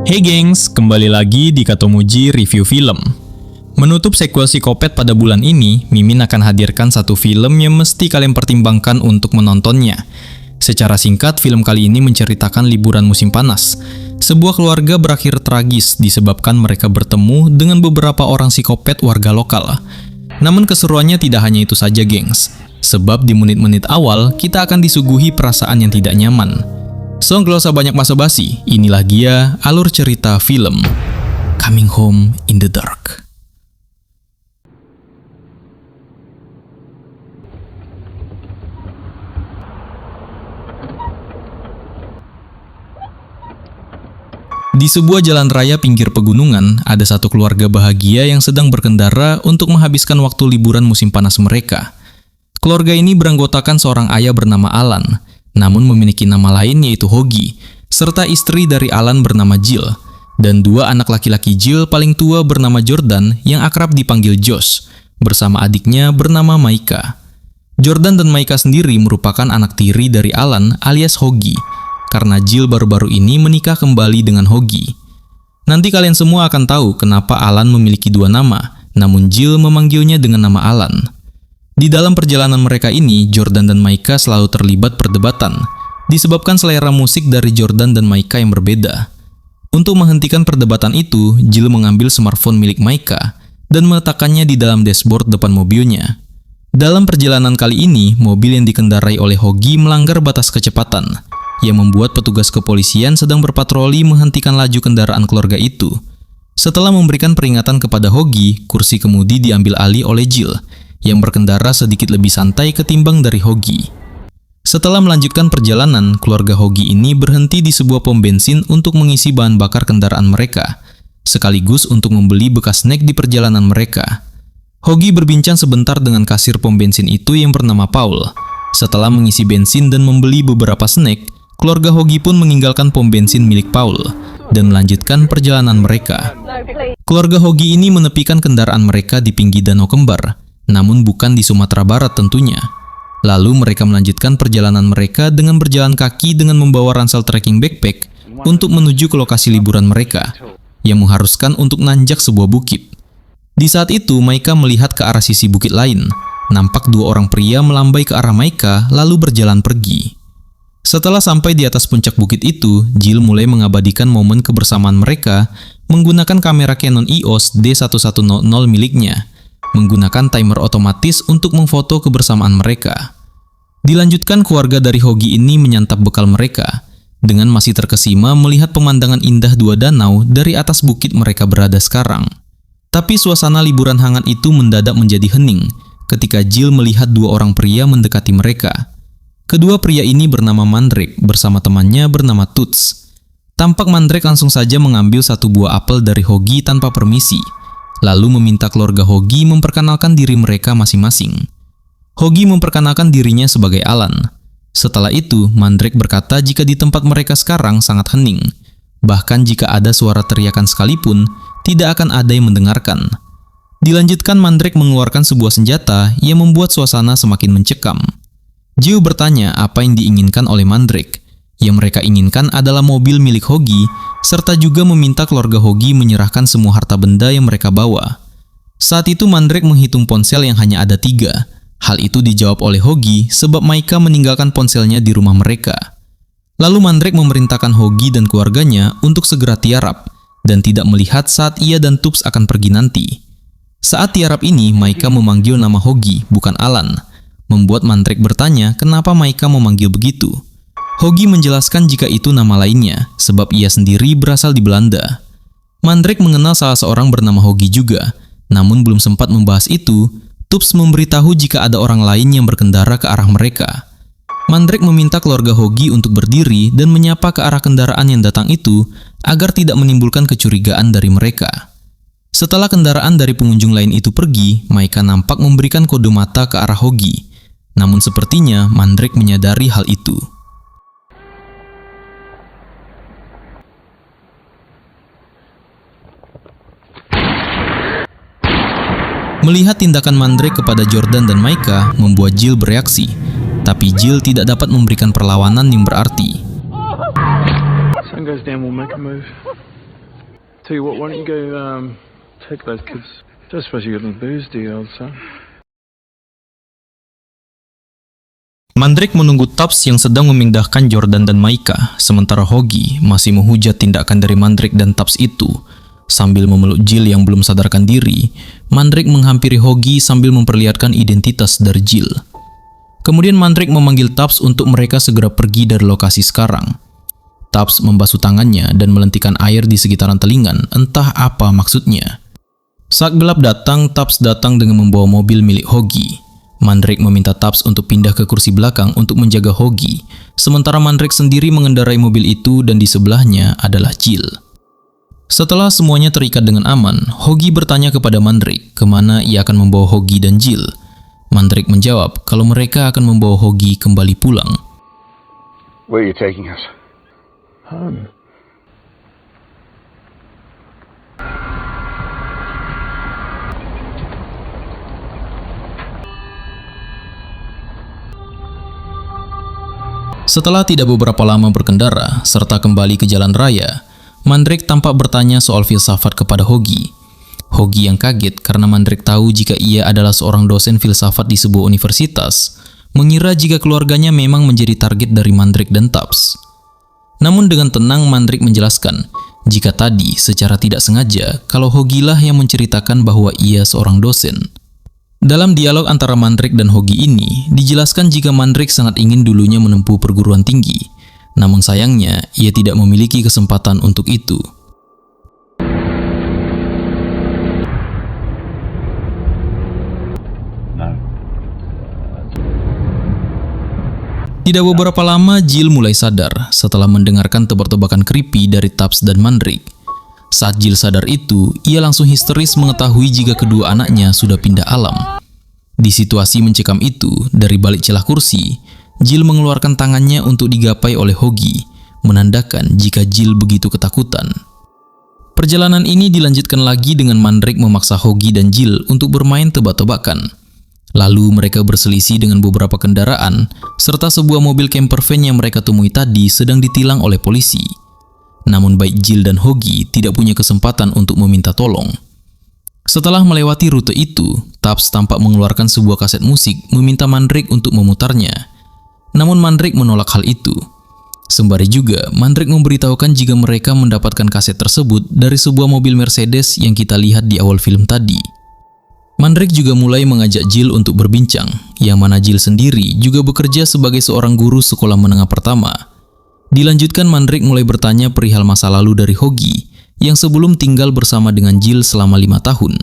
Hey gengs, kembali lagi di Katomuji Review Film. Menutup sequel Psikopat pada bulan ini, Mimin akan hadirkan satu film yang mesti kalian pertimbangkan untuk menontonnya. Secara singkat, film kali ini menceritakan liburan musim panas. Sebuah keluarga berakhir tragis disebabkan mereka bertemu dengan beberapa orang psikopat warga lokal. Namun keseruannya tidak hanya itu saja gengs, sebab di menit-menit awal kita akan disuguhi perasaan yang tidak nyaman. So, gak usah banyak basa-basi, inilah dia alur cerita film Coming Home in the Dark. Di sebuah jalan raya pinggir pegunungan, ada satu keluarga bahagia yang sedang berkendara untuk menghabiskan waktu liburan musim panas mereka. Keluarga ini beranggotakan seorang ayah bernama Alan, namun memiliki nama lain yaitu Hoagie, serta istri dari Alan bernama Jill, dan dua anak laki-laki Jill paling tua bernama Jordan yang akrab dipanggil Josh, bersama adiknya bernama Maika. Jordan dan Maika sendiri merupakan anak tiri dari Alan alias Hoagie, karena Jill baru-baru ini menikah kembali dengan Hoagie. Nanti kalian semua akan tahu kenapa Alan memiliki dua nama, namun Jill memanggilnya dengan nama Alan. Di dalam perjalanan mereka ini, Jordan dan Maika selalu terlibat perdebatan, disebabkan selera musik dari Jordan dan Maika yang berbeda. Untuk menghentikan perdebatan itu, Jill mengambil smartphone milik Maika dan meletakkannya di dalam dashboard depan mobilnya. Dalam perjalanan kali ini, mobil yang dikendarai oleh Hoagie melanggar batas kecepatan, yang membuat petugas kepolisian sedang berpatroli menghentikan laju kendaraan keluarga itu. Setelah memberikan peringatan kepada Hoagie, kursi kemudi diambil alih oleh Jill, yang berkendara sedikit lebih santai ketimbang dari Hoagie. Setelah melanjutkan perjalanan, keluarga Hoagie ini berhenti di sebuah pom bensin untuk mengisi bahan bakar kendaraan mereka, sekaligus untuk membeli bekas snack di perjalanan mereka. Hoagie berbincang sebentar dengan kasir pom bensin itu yang bernama Paul. Setelah mengisi bensin dan membeli beberapa snack, keluarga Hoagie pun meninggalkan pom bensin milik Paul dan melanjutkan perjalanan mereka. Keluarga Hoagie ini menepikan kendaraan mereka di pinggir Danau Kembar, namun bukan di Sumatera Barat tentunya. Lalu mereka melanjutkan perjalanan mereka dengan berjalan kaki dengan membawa ransel trekking backpack untuk menuju ke lokasi liburan mereka, yang mengharuskan untuk nanjak sebuah bukit. Di saat itu, Maika melihat ke arah sisi bukit lain. Nampak dua orang pria melambai ke arah Maika lalu berjalan pergi. Setelah sampai di atas puncak bukit itu, Jill mulai mengabadikan momen kebersamaan mereka menggunakan kamera Canon EOS D1100 miliknya, menggunakan timer otomatis untuk memfoto kebersamaan mereka. Dilanjutkan, keluarga dari Hoagie ini menyantap bekal mereka, dengan masih terkesima melihat pemandangan indah dua danau dari atas bukit mereka berada sekarang. Tapi suasana liburan hangat itu mendadak menjadi hening ketika Jill melihat dua orang pria mendekati mereka. Kedua pria ini bernama Mandrake bersama temannya bernama Toots. Tampak Mandrake langsung saja mengambil satu buah apel dari Hoagie tanpa permisi, lalu meminta keluarga Hoagie memperkenalkan diri mereka masing-masing. Hoagie memperkenalkan dirinya sebagai Alan. Setelah itu, Mandrake berkata jika di tempat mereka sekarang sangat hening. Bahkan jika ada suara teriakan sekalipun, tidak akan ada yang mendengarkan. Dilanjutkan, Mandrake mengeluarkan sebuah senjata yang membuat suasana semakin mencekam. Jill bertanya apa yang diinginkan oleh Mandrake. Yang mereka inginkan adalah mobil milik Hoagie, serta juga meminta keluarga Hoagie menyerahkan semua harta benda yang mereka bawa. Saat itu Mandrake menghitung ponsel yang hanya ada 3. Hal itu dijawab oleh Hoagie sebab Maika meninggalkan ponselnya di rumah mereka. Lalu Mandrake memerintahkan Hoagie dan keluarganya untuk segera tiarap dan tidak melihat saat ia dan Tubbs akan pergi nanti. Saat tiarap ini, Maika memanggil nama Hoagie, bukan Alan, membuat Mandrake bertanya kenapa Maika memanggil begitu. Hoagie menjelaskan jika itu nama lainnya, sebab ia sendiri berasal di Belanda. Mandrake mengenal salah seorang bernama Hoagie juga, namun belum sempat membahas itu, Tubbs memberitahu jika ada orang lain yang berkendara ke arah mereka. Mandrake meminta keluarga Hoagie untuk berdiri dan menyapa ke arah kendaraan yang datang itu, agar tidak menimbulkan kecurigaan dari mereka. Setelah kendaraan dari pengunjung lain itu pergi, Maika nampak memberikan kode mata ke arah Hoagie. Namun sepertinya Mandrake menyadari hal itu. Melihat tindakan Mandrake kepada Jordan dan Maika membuat Jill bereaksi, tapi Jill tidak dapat memberikan perlawanan yang berarti. Sun goes down, we'll make a move. Tell you what, why don't you go take those kids? Don't suppose you got any booze, do you, old son? Mandrake menunggu Tubbs yang sedang memindahkan Jordan dan Maika, sementara Hoggy masih menghujat tindakan dari Mandrake dan Tubbs itu. Sambil memeluk Jill yang belum sadarkan diri, Mandrake menghampiri Hoggy sambil memperlihatkan identitas dari Jill. Kemudian Mandrake memanggil Tubbs untuk mereka segera pergi dari lokasi sekarang. Tubbs membasuh tangannya dan melentikan air di sekitaran telingan, entah apa maksudnya. Saat gelap datang, Tubbs datang dengan membawa mobil milik Hoggy. Mandrake meminta Tubbs untuk pindah ke kursi belakang untuk menjaga Hoggy, sementara Mandrake sendiri mengendarai mobil itu dan di sebelahnya adalah Jill. Setelah semuanya terikat dengan aman, Hoggy bertanya kepada Mandrake kemana ia akan membawa Hoggy dan Jill. Mandrake menjawab kalau mereka akan membawa Hoggy kembali pulang. Where are you taking us? Home. Setelah tidak beberapa lama berkendara, serta kembali ke jalan raya, Mandrake tampak bertanya soal filsafat kepada Hoggy. Hoggy yang kaget karena Mandrake tahu jika ia adalah seorang dosen filsafat di sebuah universitas, mengira jika keluarganya memang menjadi target dari Mandrake dan Tubbs. Namun dengan tenang Mandrake menjelaskan, jika tadi secara tidak sengaja kalau Hoggy lah yang menceritakan bahwa ia seorang dosen. Dalam dialog antara Mandrake dan Hoggy ini, dijelaskan jika Mandrake sangat ingin dulunya menempuh perguruan tinggi, namun sayangnya ia tidak memiliki kesempatan untuk itu. Tidak beberapa lama, Jill mulai sadar setelah mendengarkan tebak-tebakan creepy dari Tubbs dan Mandrake. Saat Jill sadar itu, ia langsung histeris mengetahui jika kedua anaknya sudah pindah alam. Di situasi mencekam itu, dari balik celah kursi, Jill mengeluarkan tangannya untuk digapai oleh Hoggy, menandakan jika Jill begitu ketakutan. Perjalanan ini dilanjutkan lagi dengan Mandrake memaksa Hoggy dan Jill untuk bermain tebak-tebakan. Lalu mereka berselisih dengan beberapa kendaraan, serta sebuah mobil camper van yang mereka temui tadi sedang ditilang oleh polisi. Namun baik Jill dan Hoggy tidak punya kesempatan untuk meminta tolong. Setelah melewati rute itu, Tubbs tampak mengeluarkan sebuah kaset musik meminta Mandrake untuk memutarnya. Namun Mandrake menolak hal itu. Sembari juga, Mandrake memberitahukan jika mereka mendapatkan kaset tersebut dari sebuah mobil Mercedes yang kita lihat di awal film tadi. Mandrake juga mulai mengajak Jill untuk berbincang, yang mana Jill sendiri juga bekerja sebagai seorang guru sekolah menengah pertama. Dilanjutkan Mandrake mulai bertanya perihal masa lalu dari Hoggy, yang sebelum tinggal bersama dengan Jill selama 5 tahun.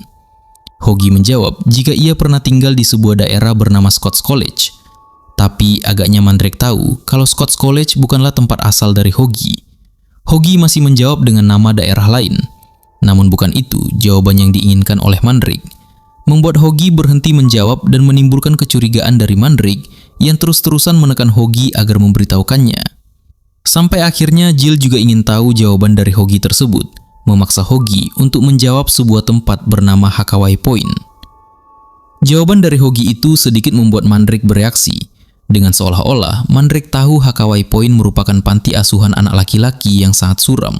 Hoggy menjawab jika ia pernah tinggal di sebuah daerah bernama Scots College. Tapi agaknya Mandrake tahu kalau Scots College bukanlah tempat asal dari Hoggy. Hoggy masih menjawab dengan nama daerah lain. Namun bukan itu jawaban yang diinginkan oleh Mandrake. Membuat Hoggy berhenti menjawab dan menimbulkan kecurigaan dari Mandrake yang terus-terusan menekan Hoggy agar memberitahukannya. Sampai akhirnya Jill juga ingin tahu jawaban dari Hoggy tersebut, memaksa Hoggy untuk menjawab sebuah tempat bernama Hakaway Point. Jawaban dari Hoggy itu sedikit membuat Mandrake bereaksi, dengan seolah-olah Mandrake tahu Hakaway Point merupakan panti asuhan anak laki-laki yang sangat suram.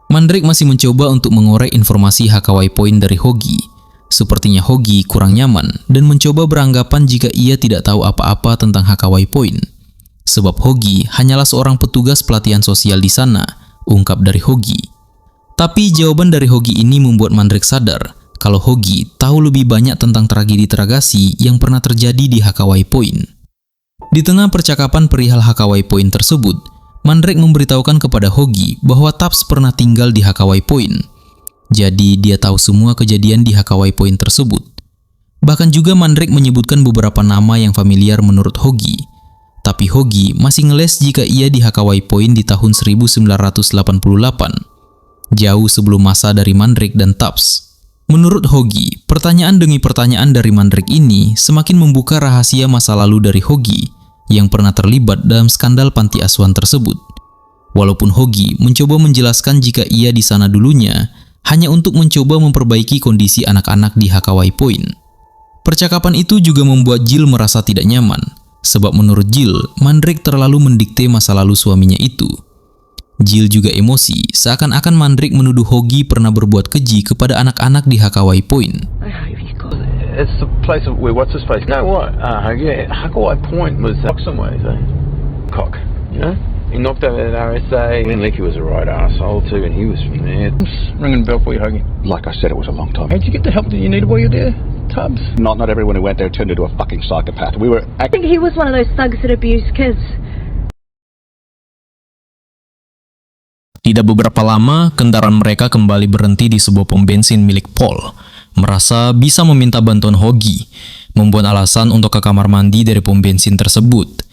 Mandrake masih mencoba untuk mengorek informasi Hakaway Point dari Hoggy. Sepertinya Hoggy kurang nyaman dan mencoba beranggapan jika ia tidak tahu apa-apa tentang Hakaway Point. Sebab Hoggy hanyalah seorang petugas pelatihan sosial di sana, ungkap dari Hoggy. Tapi jawaban dari Hoggy ini membuat Mandrake sadar kalau Hoggy tahu lebih banyak tentang tragedi Tragasi yang pernah terjadi di Hakaway Point. Di tengah percakapan perihal Hakaway Point tersebut, Mandrake memberitahukan kepada Hoggy bahwa Tubbs pernah tinggal di Hakaway Point. Jadi dia tahu semua kejadian di Hakaway Point tersebut. Bahkan juga Mandrake menyebutkan beberapa nama yang familiar menurut Hoggy. Tapi Hoggy masih ngeles jika ia di Hakaway Point di tahun 1988. Jauh sebelum masa dari Mandrake dan Tubbs. Menurut Hoggy, pertanyaan demi pertanyaan dari Mandrake ini semakin membuka rahasia masa lalu dari Hoggy yang pernah terlibat dalam skandal panti asuhan tersebut. Walaupun Hoggy mencoba menjelaskan jika ia di sana dulunya, hanya untuk mencoba memperbaiki kondisi anak-anak di Hakaway Point. Percakapan itu juga membuat Jill merasa tidak nyaman, sebab menurut Jill, Mandrake terlalu mendikte masa lalu suaminya itu. Jill juga emosi, seakan-akan Mandrake menuduh Hoagie pernah berbuat keji kepada anak-anak di Hakawai Point. It's the place where what's his face? You know what? Yeah, Hakawai Point was somewhere, so cock, you know? He knocked over that RSA. And Licky was a right asshole too, and he was from there. Ringing the bell for you, Hoagie. Like I said, it was a long time. How'd you get the help that you needed while you were there, Tubbs? Not everyone who went there turned into a fucking psychopath. I think he was one of those thugs that abused kids. Tidak beberapa lama, kendaraan mereka kembali berhenti di sebuah pom bensin milik Paul. Merasa bisa meminta bantuan Hoagie, membuat alasan untuk ke kamar mandi dari pom bensin tersebut.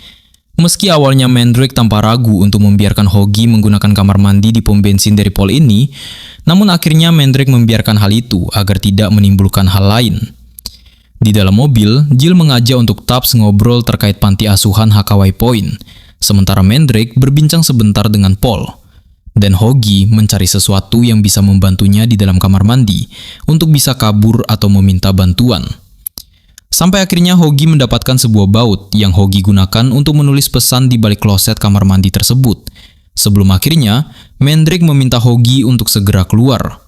Meski awalnya Mandrake tanpa ragu untuk membiarkan Hoagie menggunakan kamar mandi di pom bensin dari Paul ini, namun akhirnya Mandrake membiarkan hal itu agar tidak menimbulkan hal lain. Di dalam mobil, Jill mengajak untuk Tubbs ngobrol terkait panti asuhan Hakawai Point, sementara Mandrake berbincang sebentar dengan Paul. Dan Hoagie mencari sesuatu yang bisa membantunya di dalam kamar mandi untuk bisa kabur atau meminta bantuan. Sampai akhirnya Hoagie mendapatkan sebuah baut yang Hoagie gunakan untuk menulis pesan di balik kloset kamar mandi tersebut. Sebelum akhirnya, Mandrake meminta Hoagie untuk segera keluar.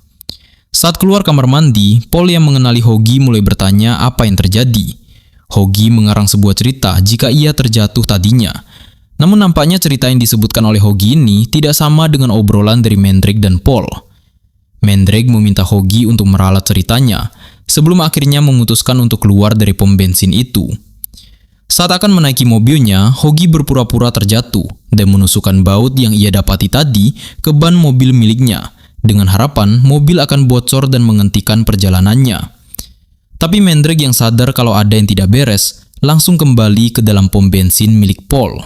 Saat keluar kamar mandi, Paul yang mengenali Hoagie mulai bertanya apa yang terjadi. Hoagie mengarang sebuah cerita jika ia terjatuh tadinya. Namun nampaknya cerita yang disebutkan oleh Hoagie ini tidak sama dengan obrolan dari Mandrake dan Paul. Mandrake meminta Hoagie untuk meralat ceritanya, sebelum akhirnya memutuskan untuk keluar dari pom bensin itu. Saat akan menaiki mobilnya, Hoagie berpura-pura terjatuh dan menusukkan baut yang ia dapati tadi ke ban mobil miliknya, dengan harapan mobil akan bocor dan menghentikan perjalanannya. Tapi Mandrake yang sadar kalau ada yang tidak beres, langsung kembali ke dalam pom bensin milik Paul.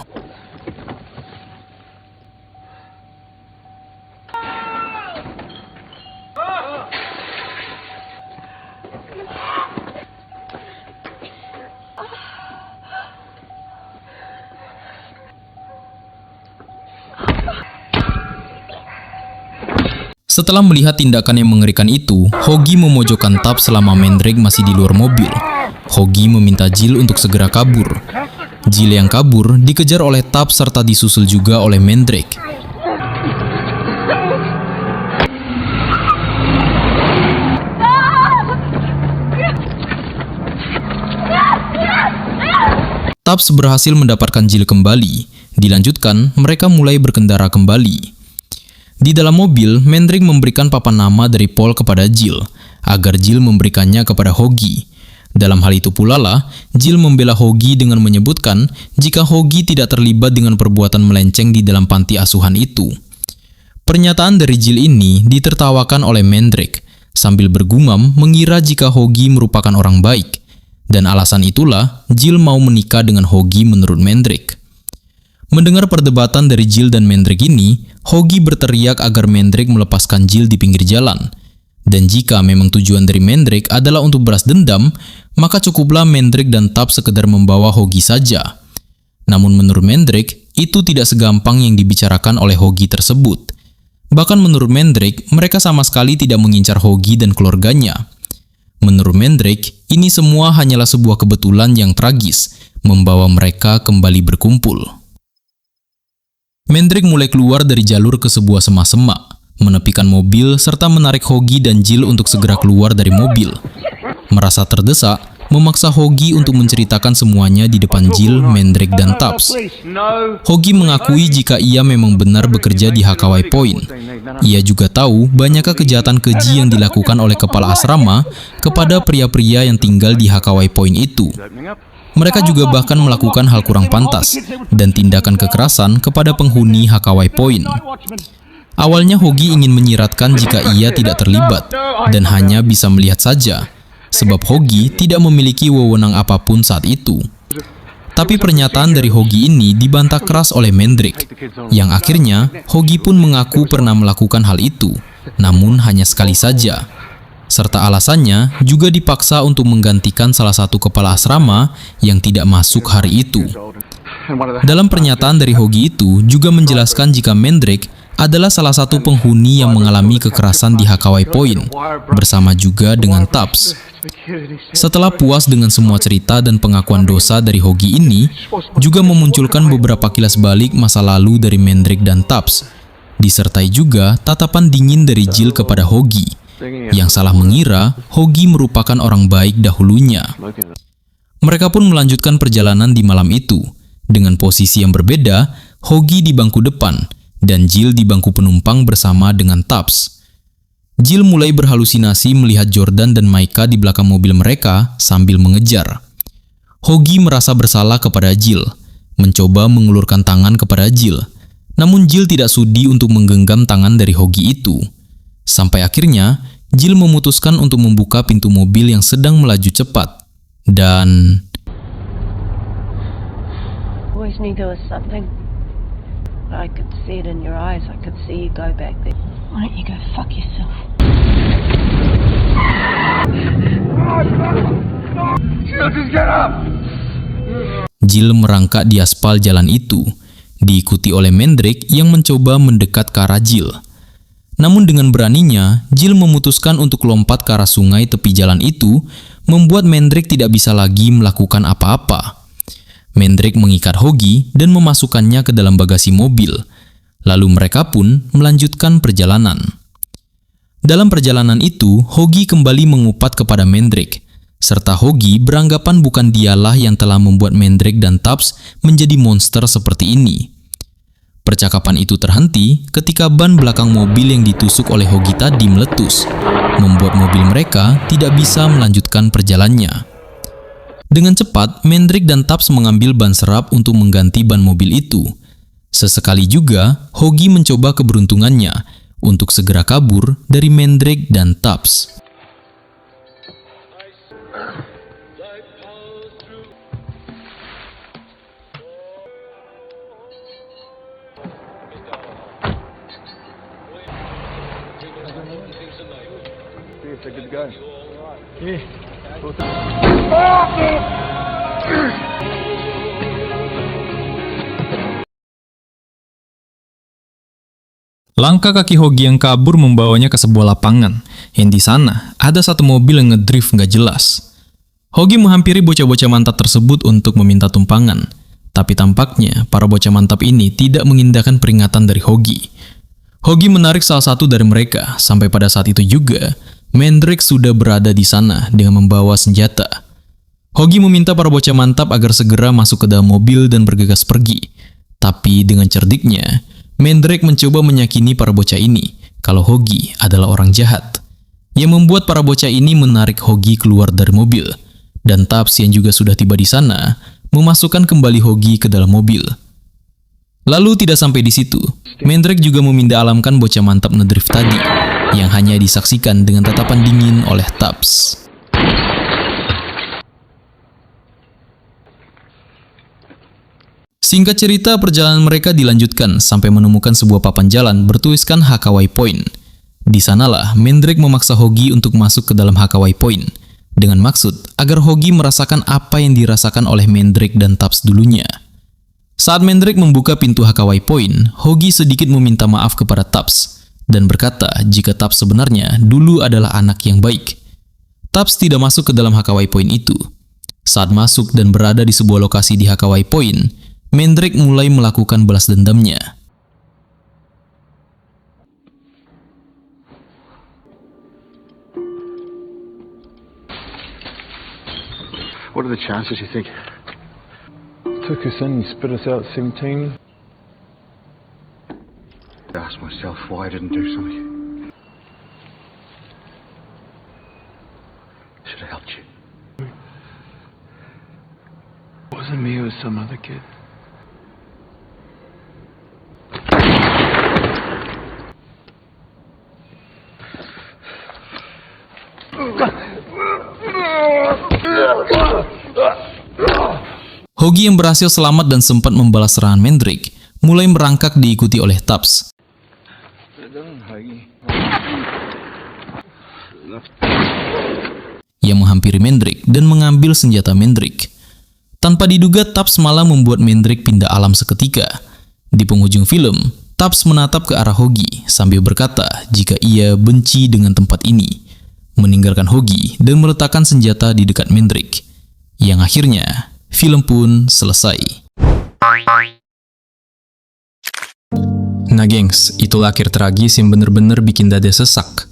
Setelah melihat tindakan yang mengerikan itu, Hoagie memojokkan Tubbs selama Mandrake masih di luar mobil. Hoagie meminta Jill untuk segera kabur. Jill yang kabur dikejar oleh Tubbs serta disusul juga oleh Mandrake. Tubbs berhasil mendapatkan Jill kembali. Dilanjutkan, mereka mulai berkendara kembali. Di dalam mobil, Mandrake memberikan papan nama dari Paul kepada Jill, agar Jill memberikannya kepada Hoagie. Dalam hal itu pula lah, Jill membela Hoagie dengan menyebutkan jika Hoagie tidak terlibat dengan perbuatan melenceng di dalam panti asuhan itu. Pernyataan dari Jill ini ditertawakan oleh Mandrake, sambil bergumam mengira jika Hoagie merupakan orang baik. Dan alasan itulah Jill mau menikah dengan Hoagie menurut Mandrake. Mendengar perdebatan dari Jill dan Mandrake ini, Hoagie berteriak agar Mandrake melepaskan Jill di pinggir jalan. Dan jika memang tujuan dari Mandrake adalah untuk balas dendam, maka cukuplah Mandrake dan Tubbs sekedar membawa Hoagie saja. Namun menurut Mandrake, itu tidak segampang yang dibicarakan oleh Hoagie tersebut. Bahkan menurut Mandrake, mereka sama sekali tidak mengincar Hoagie dan keluarganya. Menurut Mandrake, ini semua hanyalah sebuah kebetulan yang tragis, membawa mereka kembali berkumpul. Mandrake mulai keluar dari jalur ke sebuah semak-semak, menepikan mobil serta menarik Hoagie dan Jill untuk segera keluar dari mobil. Merasa terdesak, memaksa Hoagie untuk menceritakan semuanya di depan Jill, Mandrake, dan Tubbs. Hoagie mengakui jika ia memang benar bekerja di Hakawai Point. Ia juga tahu banyaknya kejahatan keji yang dilakukan oleh kepala asrama kepada pria-pria yang tinggal di Hakawai Point itu. Mereka juga bahkan melakukan hal kurang pantas dan tindakan kekerasan kepada penghuni Hakawai Point. Awalnya Hoagie ingin menyiratkan jika ia tidak terlibat dan hanya bisa melihat saja, sebab Hoagie tidak memiliki wewenang apapun saat itu. Tapi pernyataan dari Hoagie ini dibantah keras oleh Mandrake, yang akhirnya Hoagie pun mengaku pernah melakukan hal itu, namun hanya sekali saja. Serta alasannya juga dipaksa untuk menggantikan salah satu kepala asrama yang tidak masuk hari itu. Dalam pernyataan dari Hoagie itu juga menjelaskan jika Mandrake adalah salah satu penghuni yang mengalami kekerasan di Hakawai Point, bersama juga dengan Tubbs. Setelah puas dengan semua cerita dan pengakuan dosa dari Hoagie ini, juga memunculkan beberapa kilas balik masa lalu dari Mandrake dan Tubbs. Disertai juga tatapan dingin dari Jill kepada Hoagie, yang salah mengira Hoagie merupakan orang baik dahulunya. Mereka pun melanjutkan perjalanan di malam itu, dengan posisi yang berbeda, Hoagie di bangku depan, dan Jill di bangku penumpang bersama dengan Tubbs. Jill mulai berhalusinasi melihat Jordan dan Micah di belakang mobil mereka sambil mengejar. Hoagie merasa bersalah kepada Jill, mencoba mengulurkan tangan kepada Jill. Namun Jill tidak sudi untuk menggenggam tangan dari Hoagie itu. Sampai akhirnya, Jill memutuskan untuk membuka pintu mobil yang sedang melaju cepat. Dan... Always knew there was something. I could see it in your eyes. I could see you go back there. Why don't you go fuck yourself? Jill merangkak di aspal jalan itu, diikuti oleh Mandrake yang mencoba mendekat ke arah Jill. Namun dengan beraninya, Jill memutuskan untuk lompat ke arah sungai tepi jalan itu, membuat Mandrake tidak bisa lagi melakukan apa-apa. Mandrake mengikat Hoagie dan memasukkannya ke dalam bagasi mobil. Lalu mereka pun melanjutkan perjalanan. Dalam perjalanan itu, Hoagie kembali mengupat kepada Mandrake, serta Hoagie beranggapan bukan dialah yang telah membuat Mandrake dan Tubbs menjadi monster seperti ini. Percakapan itu terhenti ketika ban belakang mobil yang ditusuk oleh Hoagie tadi meletus, membuat mobil mereka tidak bisa melanjutkan perjalanannya. Dengan cepat, Mandrake dan Tubbs mengambil ban serap untuk mengganti ban mobil itu. Sesekali juga, Hoagie mencoba keberuntungannya untuk segera kabur dari Mandrake dan Tubbs. Langkah kaki Hoagie yang kabur membawanya ke sebuah lapangan, yang di sana ada satu mobil yang ngedrift nggak jelas. Hoagie menghampiri bocah-bocah mantap tersebut untuk meminta tumpangan, tapi tampaknya para bocah mantap ini tidak mengindahkan peringatan dari Hoagie. Hoagie menarik salah satu dari mereka, sampai pada saat itu juga, Mandrake sudah berada di sana dengan membawa senjata. Hoagie meminta para bocah mantap agar segera masuk ke dalam mobil dan bergegas pergi. Tapi dengan cerdiknya, Mandrake mencoba meyakini para bocah ini kalau Hoagie adalah orang jahat, yang membuat para bocah ini menarik Hoagie keluar dari mobil, dan Tubbs yang juga sudah tiba di sana memasukkan kembali Hoagie ke dalam mobil. Lalu tidak sampai di situ, Mandrake juga memindah alamkan bocah mantap ngedrift tadi, yang hanya disaksikan dengan tatapan dingin oleh Tubbs. Singkat cerita, perjalanan mereka dilanjutkan sampai menemukan sebuah papan jalan bertuliskan Hakaway Point. Di sanalah Mandrake memaksa Hoagie untuk masuk ke dalam Hakaway Point, dengan maksud agar Hoagie merasakan apa yang dirasakan oleh Mandrake dan Tubbs dulunya. Saat Mandrake membuka pintu Hakaway Point, Hoagie sedikit meminta maaf kepada Tubbs, dan berkata jika Tubbs sebenarnya dulu adalah anak yang baik. Tubbs tidak masuk ke dalam Hakaway Point itu. Saat masuk dan berada di sebuah lokasi di Hakaway Point, Mandrake mulai melakukan balas dendamnya. What are the chances, you think? Took us in, spit us out 17. I asked myself why I didn't do something. Should have helped you. It wasn't me, it was some other kid. Hoagie yang berhasil selamat dan sempat membalas serangan Mandrake mulai merangkak diikuti oleh Tubbs. Yang menghampiri Mandrake dan mengambil senjata Mandrake. Tanpa diduga, Tubbs malah membuat Mandrake pindah alam seketika. Di penghujung film, Tubbs menatap ke arah Hoagie sambil berkata jika ia benci dengan tempat ini, meninggalkan Hoagie dan meletakkan senjata di dekat Mandrake. Yang akhirnya, film pun selesai. Nah gengs, itulah akhir tragis yang bener-bener bikin dada sesak.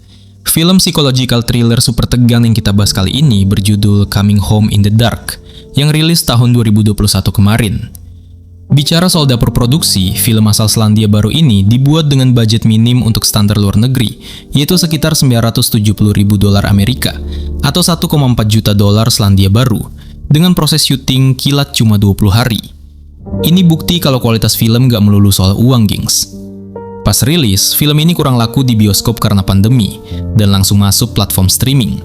Film psychological thriller super tegang yang kita bahas kali ini berjudul Coming Home in the Dark, yang rilis tahun 2021 kemarin. Bicara soal dapur produksi, film asal Selandia Baru ini dibuat dengan budget minim untuk standar luar negeri, yaitu sekitar $970.000 Amerika, atau 1,4 juta dolar Selandia Baru, dengan proses syuting kilat cuma 20 hari. Ini bukti kalau kualitas film gak melulu soal uang, gengs. Pas rilis, film ini kurang laku di bioskop karena pandemi, dan langsung masuk platform streaming.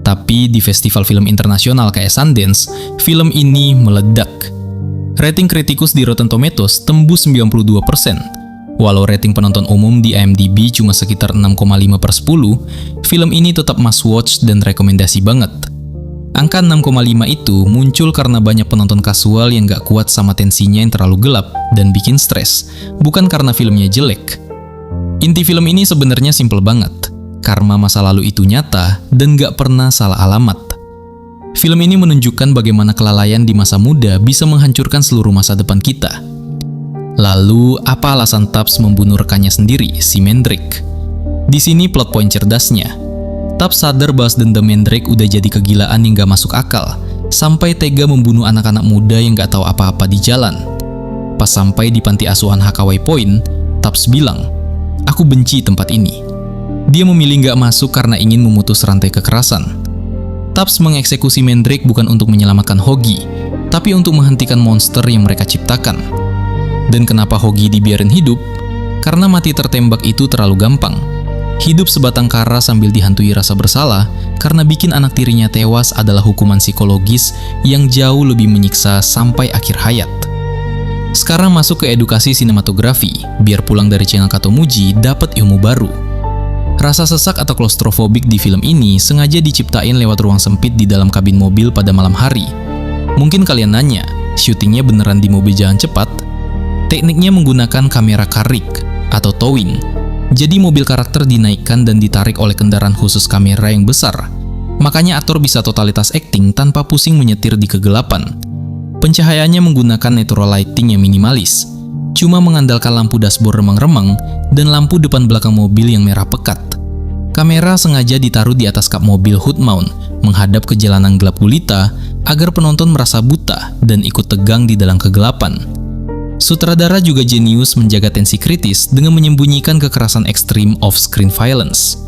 Tapi di festival film internasional kayak Sundance, film ini meledak. Rating kritikus di Rotten Tomatoes tembus 92%. Walau rating penonton umum di IMDb cuma sekitar 6,5/10, film ini tetap must watch dan rekomendasi banget. Angka 6,5 itu muncul karena banyak penonton kasual yang gak kuat sama tensinya yang terlalu gelap dan bikin stres, bukan karena filmnya jelek. Inti film ini sebenarnya simple banget. Karma masa lalu itu nyata dan gak pernah salah alamat. Film ini menunjukkan bagaimana kelalaian di masa muda bisa menghancurkan seluruh masa depan kita. Lalu, apa alasan Tubbs membunuh rekannya sendiri, si Mandrake? Di sini plot point cerdasnya. Tubbs sadar bahwa dendam Mandrake udah jadi kegilaan yang gak masuk akal, sampai tega membunuh anak-anak muda yang gak tahu apa-apa di jalan. Pas sampai di panti asuhan Hakaway Point, Tubbs bilang, "Aku benci tempat ini." Dia memilih gak masuk karena ingin memutus rantai kekerasan. Tubbs mengeksekusi Mandrake bukan untuk menyelamatkan Hoggy, tapi untuk menghentikan monster yang mereka ciptakan. Dan kenapa Hoggy dibiarin hidup? Karena mati tertembak itu terlalu gampang. Hidup sebatang kara sambil dihantui rasa bersalah karena bikin anak tirinya tewas adalah hukuman psikologis yang jauh lebih menyiksa sampai akhir hayat. Sekarang masuk ke edukasi sinematografi, biar pulang dari channel Katomuji dapat ilmu baru. Rasa sesak atau klaustrofobik di film ini sengaja diciptain lewat ruang sempit di dalam kabin mobil pada malam hari. Mungkin kalian nanya, syutingnya beneran di mobil jalan cepat? Tekniknya menggunakan kamera karik atau towing. Jadi mobil karakter dinaikkan dan ditarik oleh kendaraan khusus kamera yang besar. Makanya aktor bisa totalitas acting tanpa pusing menyetir di kegelapan. Pencahayaannya menggunakan natural lighting yang minimalis. Cuma mengandalkan lampu dashboard remang-remang dan lampu depan belakang mobil yang merah pekat. Kamera sengaja ditaruh di atas kap mobil hood mount, menghadap ke jalanan gelap gulita agar penonton merasa buta dan ikut tegang di dalam kegelapan. Sutradara juga jenius menjaga tensi kritis dengan menyembunyikan kekerasan ekstrim off-screen violence.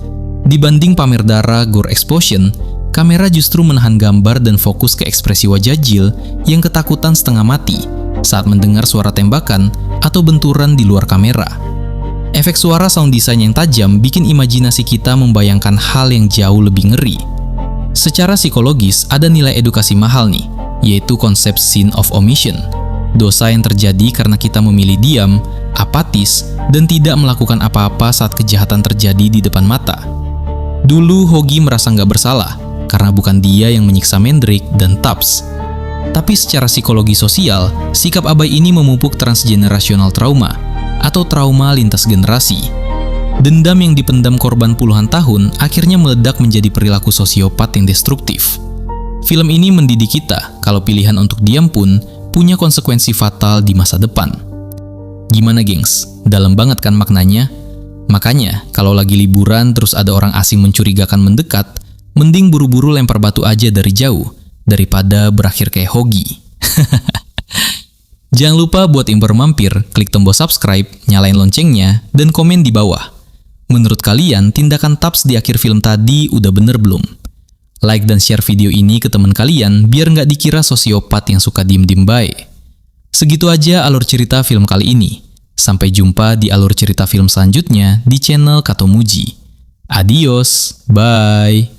Dibanding pamer darah, gore explosion, kamera justru menahan gambar dan fokus ke ekspresi wajah Jill yang ketakutan setengah mati saat mendengar suara tembakan atau benturan di luar kamera. Efek suara sound design yang tajam bikin imajinasi kita membayangkan hal yang jauh lebih ngeri. Secara psikologis, ada nilai edukasi mahal nih, yaitu konsep sin of omission. Dosa yang terjadi karena kita memilih diam, apatis, dan tidak melakukan apa-apa saat kejahatan terjadi di depan mata. Dulu Hoggy merasa nggak bersalah, karena bukan dia yang menyiksa Mandrake dan Tubbs. Tapi secara psikologi sosial, sikap abai ini memupuk transgenerational trauma atau trauma lintas generasi. Dendam yang dipendam korban puluhan tahun akhirnya meledak menjadi perilaku sosiopat yang destruktif. Film ini mendidik kita kalau pilihan untuk diam pun punya konsekuensi fatal di masa depan. Gimana gengs? Dalam banget kan maknanya? Makanya, kalau lagi liburan terus ada orang asing mencurigakan mendekat, mending buru-buru lempar batu aja dari jauh, daripada berakhir kayak Hoggy. Jangan lupa buat yang baru mampir, klik tombol subscribe, nyalain loncengnya, dan komen di bawah. Menurut kalian, tindakan Tubbs di akhir film tadi udah bener belum? Like dan share video ini ke teman kalian biar nggak dikira sosiopat yang suka diem-diem baik. Segitu aja alur cerita film kali ini. Sampai jumpa di alur cerita film selanjutnya di channel Katomuji. Adios, bye.